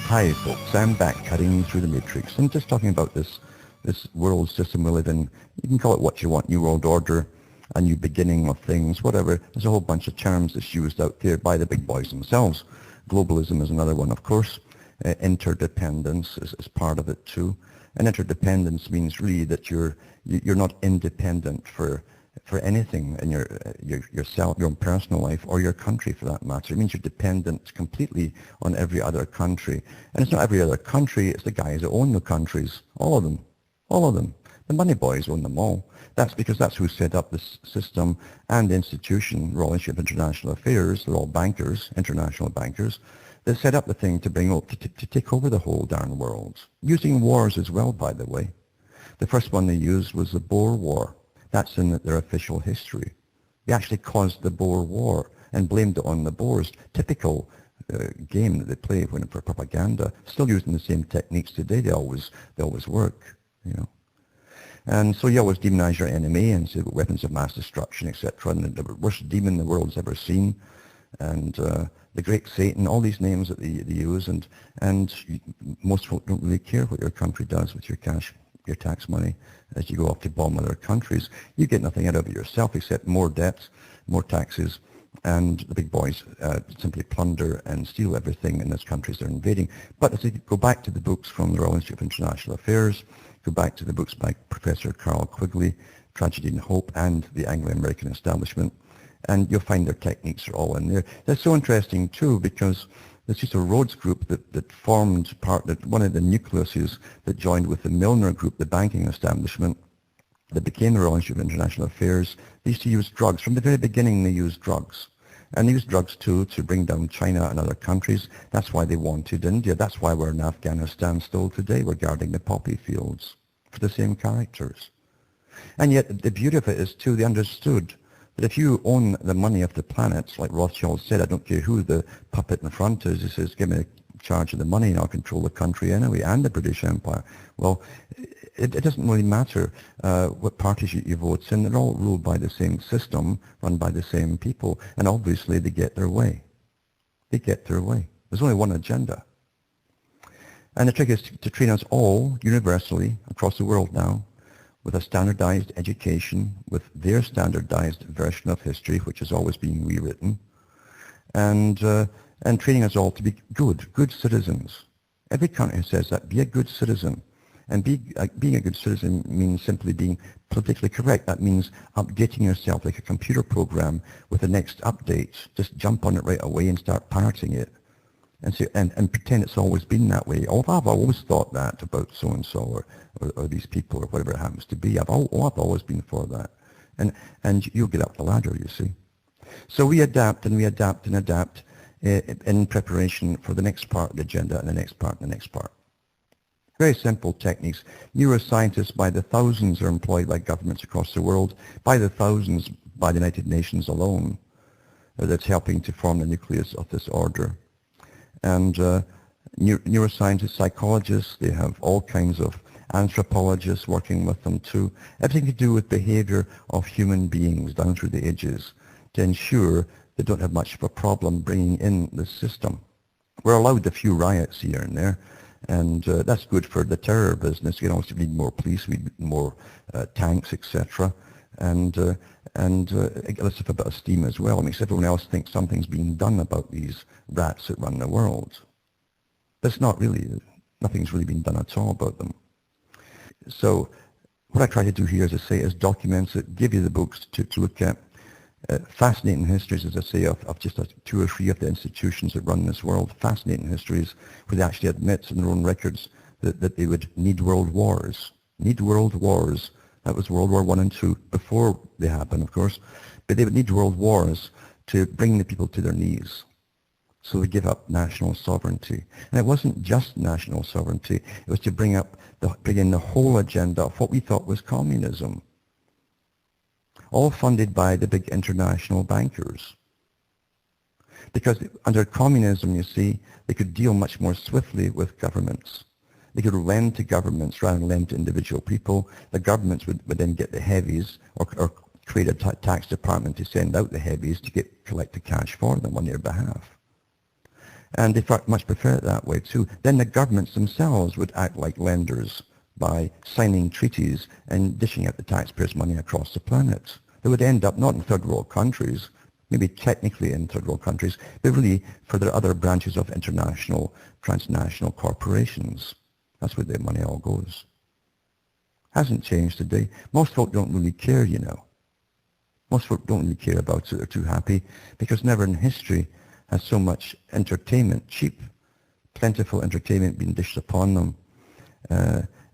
Hi folks, I'm back cutting through the matrix and just talking about this world system we live in. You can call it what you want, New World Order, a new beginning of things, whatever. There's a whole bunch of terms that's used out there by the big boys themselves. Globalism is another one, of course. Interdependence is part of it too. And interdependence means really that you're not independent for anything in yourself, your own personal life, or your country for that matter. It means you're dependent completely on every other country. And it's not every other country, it's the guys that own the countries. All of them. All of them. The money boys own them all. That's because that's who set up this system and the institution, Royal Institute of International Affairs. They're all bankers, international bankers. They set up the thing to bring to take over the whole darn world. Using wars as well, by the way. The first one they used was the Boer War. That's in their official history. They actually caused the Boer War and blamed it on the Boers. Typical game that they play for propaganda. Still using the same techniques today. They always work, you know. And so you always demonize your enemy and say weapons of mass destruction, etc. And the worst demon the world's ever seen. And the great Satan, all these names that they use. And most folk don't really care what your country does with your cash, your tax money, as you go off to bomb other countries. You get nothing out of it yourself except more debts, more taxes, and the big boys simply plunder and steal everything in those countries they're invading. But as you go back to the books from the Royal Institute of International Affairs, go back to the books by Professor Carl Quigley, Tragedy and Hope, and the Anglo-American Establishment, and you'll find their techniques are all in there. That's so interesting too, because there's just a Rhodes group that formed one of the nucleuses that joined with the Milner group, the banking establishment, that became the Royal Institute of International Affairs. They used to use drugs. From the very beginning, they used drugs. And they used drugs, too, to bring down China and other countries. That's why they wanted India. That's why we're in Afghanistan still today. We're guarding the poppy fields for the same characters. And yet, the beauty of it is, too, they understood that if you own the money of the planets, like Rothschild said, I don't care who the puppet in front is, he says, give me charge of the money and I'll control the country anyway, and the British Empire. Well, it doesn't really matter what parties you vote in. They're all ruled by the same system, run by the same people, and obviously they get their way. They get their way. There's only one agenda. And the trick is to train us all universally across the world now with a standardized education, with their standardized version of history, which is always being rewritten, and training us all to be good citizens. Every country says that, be a good citizen. And being a good citizen means simply being politically correct. That means updating yourself like a computer program with the next update. Just jump on it right away and start parroting it. And pretend it's always been that way. Oh, I've always thought that about so-and-so or these people or whatever it happens to be. I've always been for that. And you'll get up the ladder, you see. So we adapt and we adapt and adapt in preparation for the next part of the agenda and the next part and the next part. Very simple techniques. Neuroscientists by the thousands are employed by governments across the world, by the thousands by the United Nations alone, that's helping to form the nucleus of this order. And neuroscientists, psychologists, they have all kinds of anthropologists working with them too. Everything to do with behavior of human beings down through the ages to ensure they don't have much of a problem bringing in the system. We're allowed a few riots here and there, and that's good for the terror business. You know, we need more police, we need more tanks, etc. And it lets off a bit of steam as well. It makes everyone else think something's being done about these rats that run the world. But it's not really. Nothing's really been done at all about them. So what I try to do here, as I say, is documents that give you the books to look at. Fascinating histories, as I say, of just two or three of the institutions that run this world. Fascinating histories where they actually admit in their own records that they would need world wars. Need world wars. That was World War I and II, before they happened, of course. But they would need world wars to bring the people to their knees. So they give up national sovereignty. And it wasn't just national sovereignty. It was to bring in the whole agenda of what we thought was communism. All funded by the big international bankers. Because under communism, you see, they could deal much more swiftly with governments. They could lend to governments rather than lend to individual people. The governments would then get the heavies or create a tax department to send out the heavies to collect the cash for them on their behalf. And they much prefer it that way too. Then the governments themselves would act like lenders by signing treaties and dishing out the taxpayers' money across the planet. They would end up not in third world countries, maybe technically in third world countries, but really for the other branches of international, transnational corporations. That's where the money all goes. Hasn't changed today. Most folk don't really care, you know. Most folk don't really care about it. They're too happy because never in history has so much entertainment, cheap, plentiful entertainment been dished upon them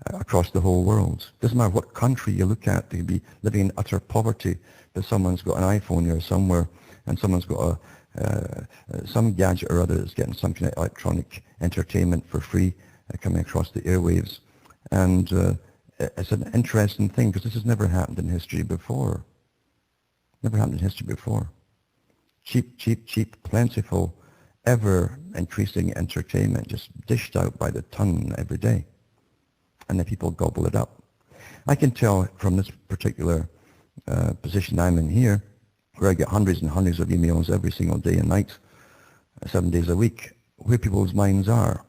across the whole world. Doesn't matter what country you look at, they could be living in utter poverty, but someone's got an iPhone here somewhere, and someone's got some gadget or other that's getting some kind of electronic entertainment for free coming across the airwaves. And it's an interesting thing because this has never happened in history before. Never happened in history before. Cheap, cheap, cheap, plentiful, ever-increasing entertainment just dished out by the ton every day. And the people gobble it up. I can tell from this particular position I'm in here, where I get hundreds and hundreds of emails every single day and night, 7 days a week, where people's minds are.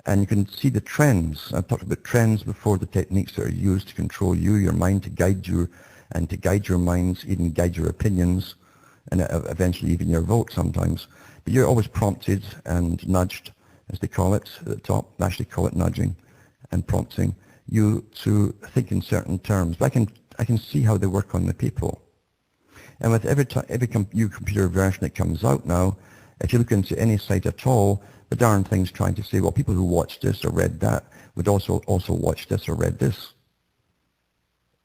And you can see the trends. I've talked about trends before, the techniques that are used to control you, your mind, to guide you, and to guide your minds, even guide your opinions, and eventually even your vote sometimes. But you're always prompted and nudged, as they call it at the top. They actually call it nudging and prompting you to think in certain terms. But I can see how they work on the people. And with every new computer version that comes out now, if you look into any site at all, the darn thing's trying to say, well, people who watched this or read that would also watch this or read this.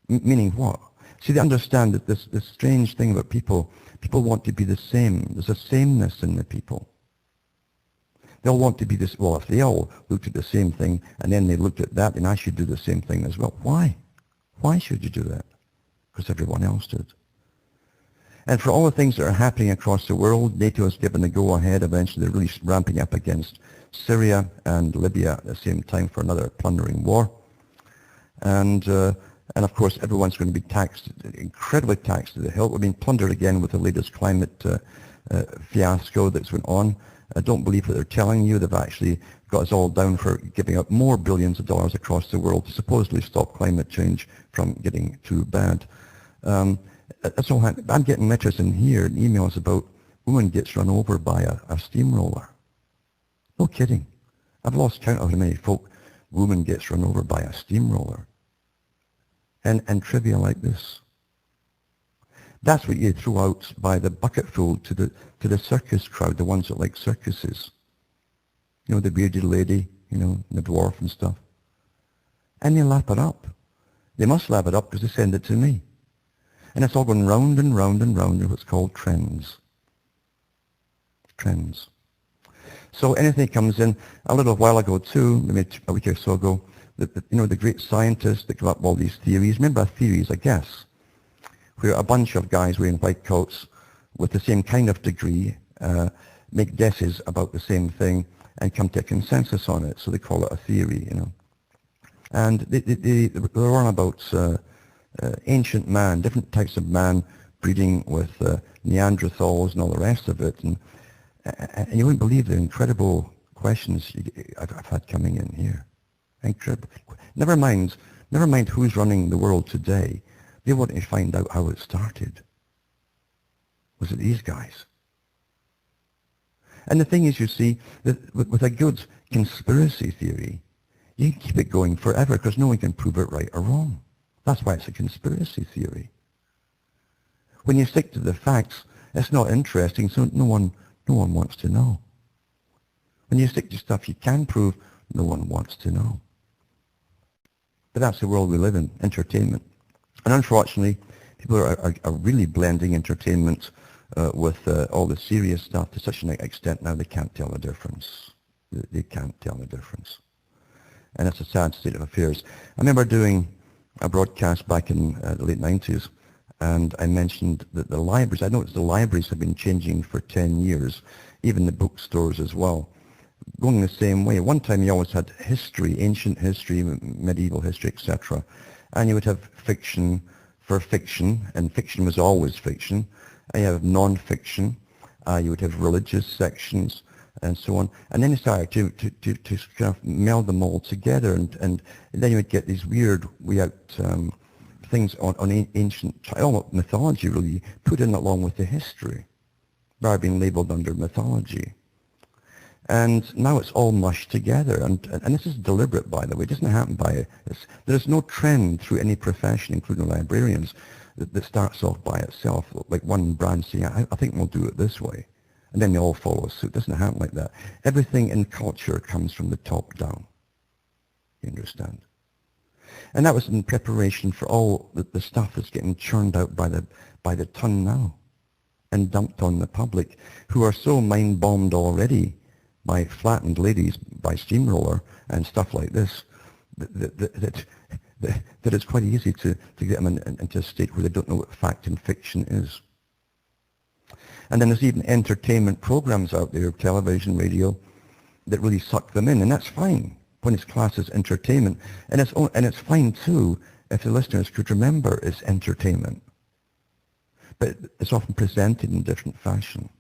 Meaning what? See, they understand that this strange thing about people want to be the same. There's a sameness in the people. They'll want to be this, well, if they all looked at the same thing and then they looked at that, then I should do the same thing as well. Why? Why should you do that? Because everyone else did. And for all the things that are happening across the world, NATO has given the go-ahead. Eventually, they're really ramping up against Syria and Libya at the same time for another plundering war. And of course, everyone's going to be taxed, incredibly taxed to the hilt. We're being plundered again with the latest climate fiasco that's went on. I don't believe what they're telling you. They've actually got us all down for giving out more billions of dollars across the world to supposedly stop climate change from getting too bad. That's all. I'm getting letters in here and emails about woman gets run over by a steamroller. No kidding. I've lost count of how many folk woman gets run over by a steamroller. And trivia like this. That's what you throw out by the bucketful to the circus crowd, the ones that like circuses. You know, the bearded lady, you know, the dwarf and stuff. And they lap it up. They must lap it up because they send it to me. And it's all going round and round and round in what's called trends. Trends. So anything comes in, a little while ago too, maybe a week or so ago, the great scientists that come up with all these theories. Remember theories, I guess, where a bunch of guys wearing white coats with the same kind of degree make guesses about the same thing and come to a consensus on it. So they call it a theory, you know. And they're on about ancient man, different types of man breeding with Neanderthals and all the rest of it. And you wouldn't believe the incredible questions I've had coming in here. Incredible. Never mind who's running the world today. They want to find out how it started. Was it these guys? And the thing is, you see, that with a good conspiracy theory, you can keep it going forever because no one can prove it right or wrong. That's why it's a conspiracy theory. When you stick to the facts, it's not interesting, so no one wants to know. When you stick to stuff you can prove, no one wants to know. But that's the world we live in, entertainment. And unfortunately, people are really blending entertainment with all the serious stuff to such an extent now they can't tell the difference. They can't tell the difference. And it's a sad state of affairs. I remember doing a broadcast back in the late 90s, and I mentioned that the libraries, I noticed the libraries have been changing for 10 years, even the bookstores as well, going the same way. One time you always had history, ancient history, medieval history, etc. And you would have fiction for fiction, and fiction was always fiction. You have non-fiction. You would have religious sections, and so on. And then he started to kind of meld them all together, and then you would get these weird things on ancient mythology, really, put in along with the history, rather being labeled under mythology. And now it's all mushed together, and this is deliberate, by the way. It doesn't happen by this. There's no trend through any profession, including librarians, that starts off by itself, like one brand saying, I think we'll do it this way. And then they all follow suit. It doesn't happen like that. Everything in culture comes from the top down. You understand? And that was in preparation for all the stuff that's getting churned out by the ton now and dumped on the public, who are so mind-bombed already by flattened ladies, by steamroller and stuff like this, that it's quite easy to get them into a state where they don't know what fact and fiction is. And then there's even entertainment programs out there, television, radio, that really suck them in, and that's fine when it's classed as entertainment. And it's fine too if the listeners could remember it's entertainment. But it's often presented in different fashion.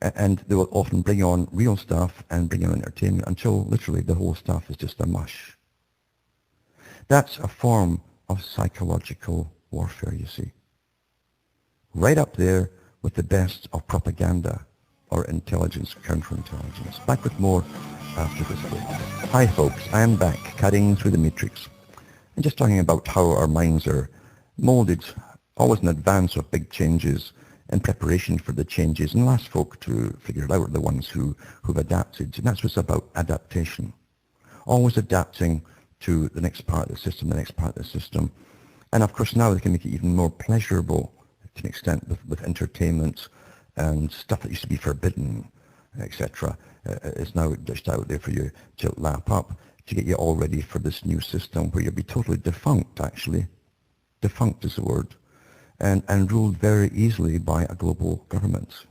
And they will often bring on real stuff and bring on entertainment until literally the whole stuff is just a mush. That's a form of psychological warfare, you see. Right up there with the best of propaganda or intelligence, counterintelligence. Back with more after this break. Hi folks, I am back, cutting through the matrix. And just talking about how our minds are molded always in advance of big changes in preparation for the changes. And the last folk to figure it out are the ones who've adapted. And that's what's about adaptation. Always adapting to the next part of the system, the next part of the system. And of course now they can make it even more pleasurable to an extent with entertainment and stuff that used to be forbidden, etc. Is now just out there for you to lap up, to get you all ready for this new system where you'll be totally defunct, actually. Defunct is the word. And ruled very easily by a global government.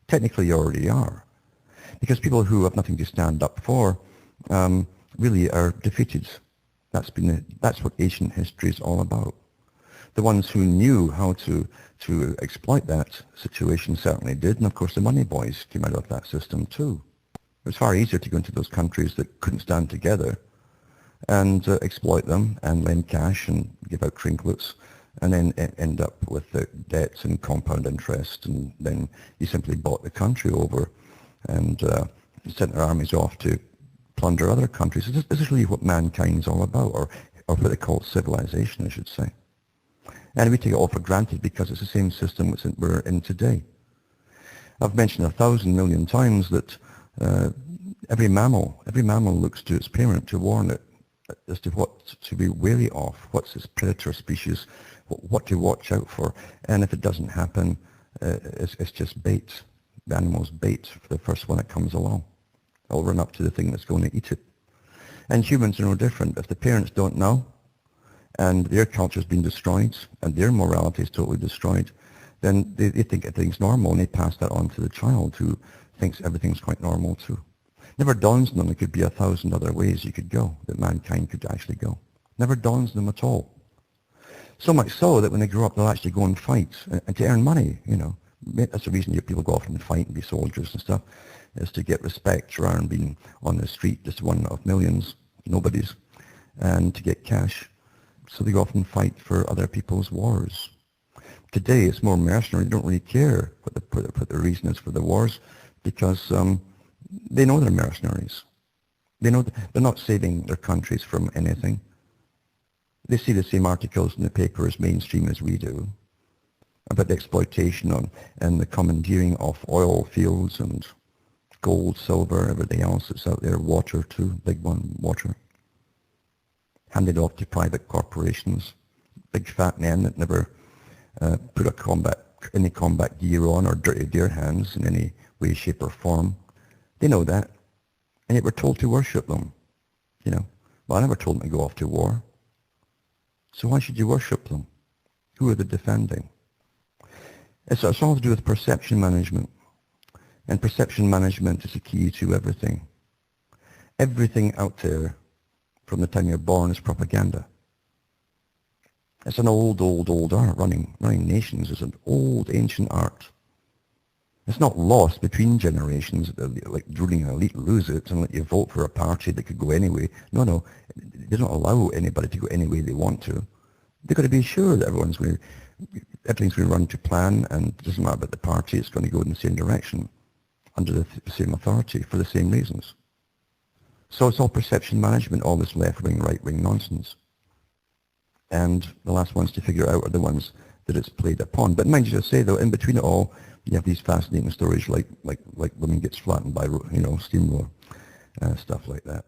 Technically you already are. Because people who have nothing to stand up for really are defeated. That's what ancient history is all about. The ones who knew how to exploit that situation certainly did, and of course the money boys came out of that system too. It was far easier to go into those countries that couldn't stand together and exploit them and lend cash and give out trinkets and then end up with the debts and compound interest, and then you simply bought the country over and sent their armies off to plunder other countries. This is really what mankind's all about, or what they call civilization, I should say. And we take it all for granted because it's the same system we're in today. I've mentioned 1,000 million times that every mammal looks to its parent to warn it as to what to be wary of, what's its predator species, what to watch out for. And if it doesn't happen, it's just bait. The animal's bait for the first one that comes along. It'll run up to the thing that's going to eat it. And humans are no different. If the parents don't know, and their culture's been destroyed, and their morality is totally destroyed, then they think everything's normal, and they pass that on to the child, who thinks everything's quite normal too. Never dawns on them there could be 1,000 other ways you could go, that mankind could actually go. Never dawns on them at all. So much so that when they grow up, they'll actually go and fight, and to earn money, you know. That's the reason people go off and fight and be soldiers and stuff, is to get respect rather than being on the street, just one of millions, nobodies, and to get cash. So they often fight for other people's wars. Today it's more mercenary. They don't really care what the reason is for the wars, because they know they're mercenaries. They know they're not saving their countries from anything. They see the same articles in the paper as mainstream as we do about the exploitation and the commandeering of oil fields and gold, silver, everything else that's out there, water too, big one, water. Handed off to private corporations, big fat men that never put any combat gear on or dirty their hands in any way, shape or form. They know that, and yet we're told to worship them. You know, well, I never told them to go off to war. So why should you worship them? Who are they defending? It's all to do with perception management. And perception management is the key to everything. Everything out there from the time you're born is propaganda. It's an old art. Running nations is an old, ancient art. It's not lost between generations, like ruling an elite lose it and let you vote for a party that could go anyway. No, they don't allow anybody to go any way they want to. They've got to be sure that everything's going to run to plan, and it doesn't matter about the party, it's going to go in the same direction, under the same authority, for the same reasons. So it's all perception management, all this left-wing, right-wing nonsense. And the last ones to figure out are the ones that it's played upon. But mind you, I say though, in between it all, you have these fascinating stories like women gets flattened by, steamroller, stuff like that.